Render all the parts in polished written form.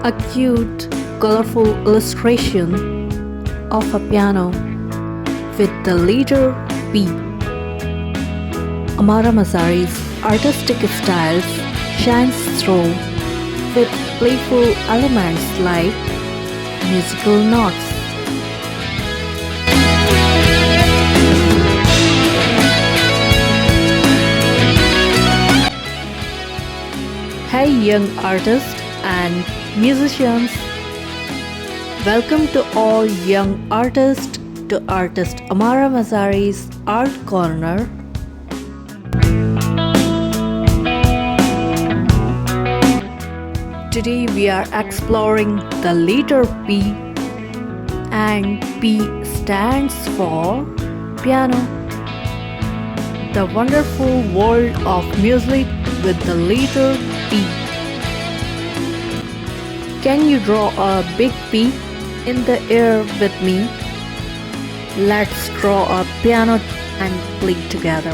A cute, colorful illustration of a piano with the letter P. Ammaramazari's artistic styles shines through with playful elements like musical notes. Hey young artists and musicians, welcome to all young artists to Artist Ammaramazari's Art Corner. Today we are exploring the letter P, and P stands for piano. The wonderful world of music with the letter P. Can you draw a big P in the air with me? Let's draw a piano and play together.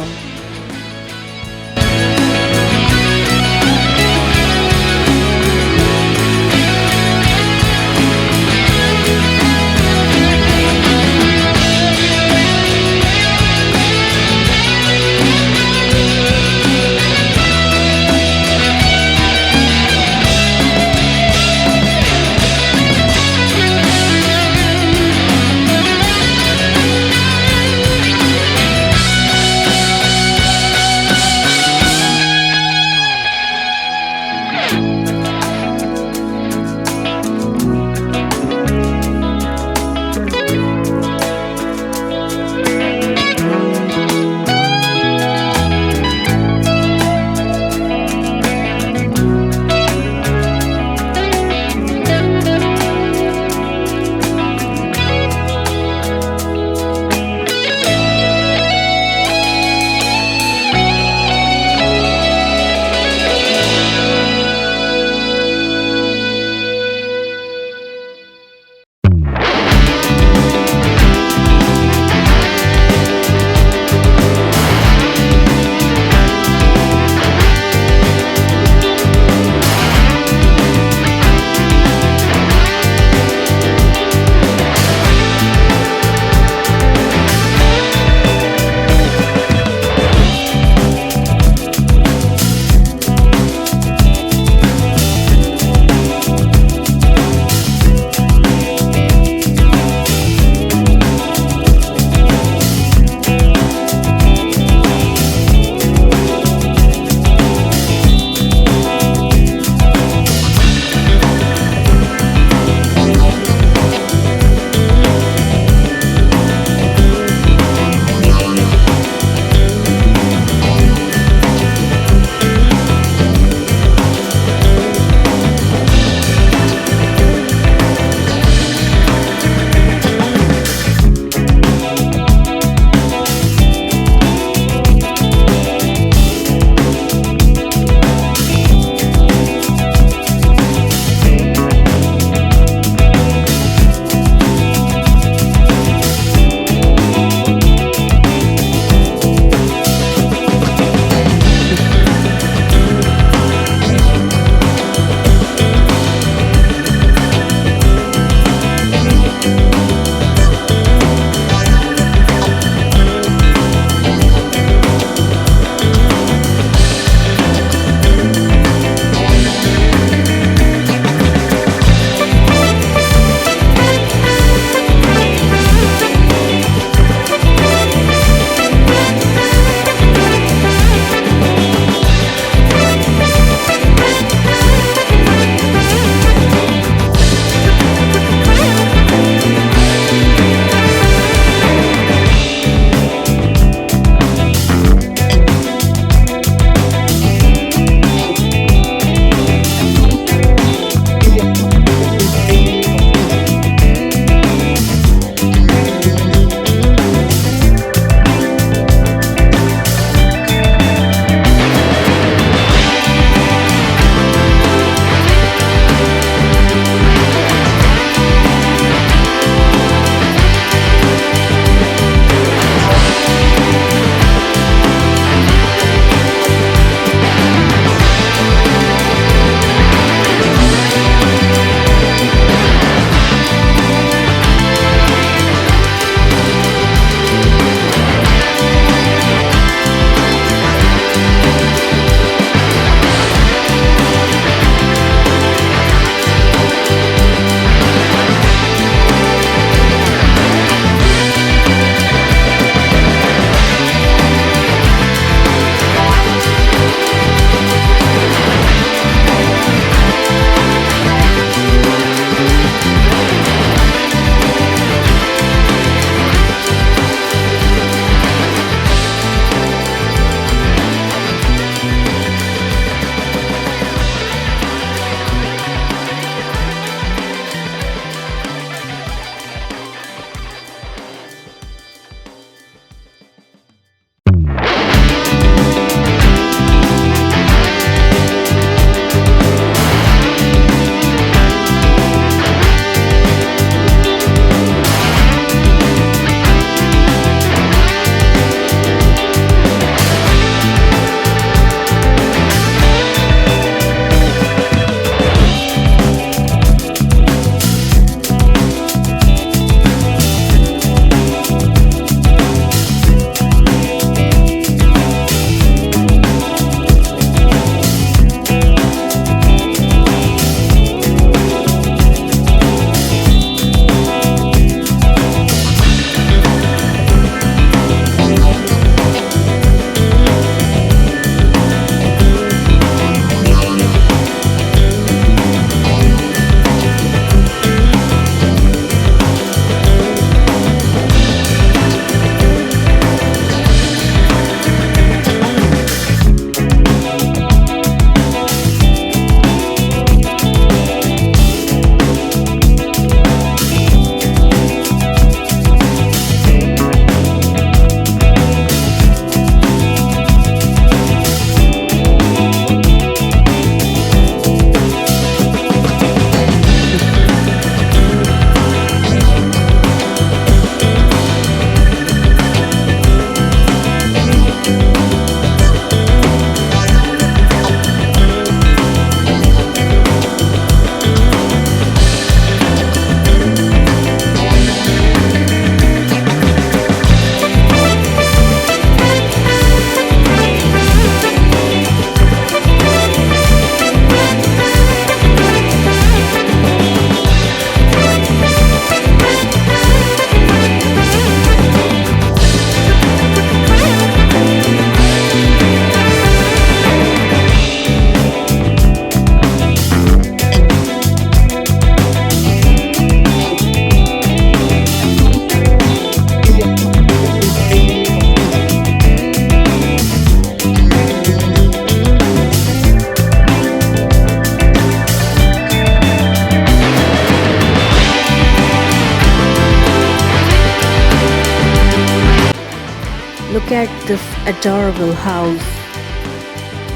Look at this adorable house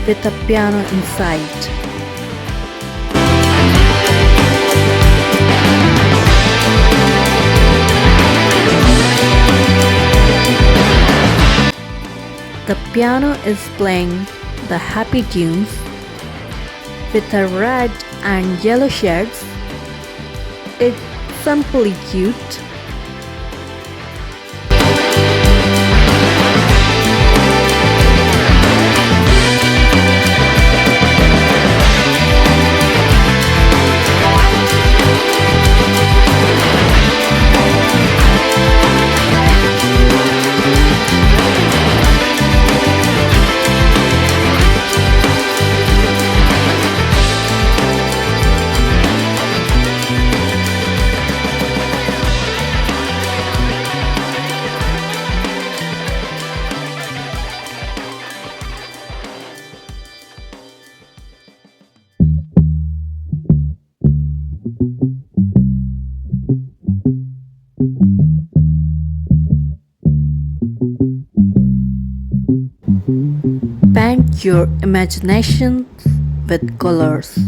with a piano inside. The piano is playing the happy tunes with a red and yellow shades. It's simply cute. Paint your imagination with colors.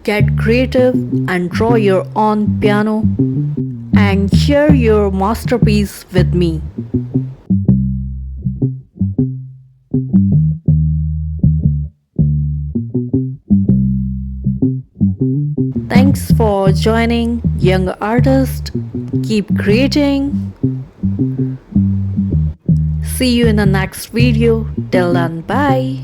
Get creative and draw your own piano and share your masterpiece with me. Thanks for joining Young Artist. Keep creating. See you in the next video. Till then, bye.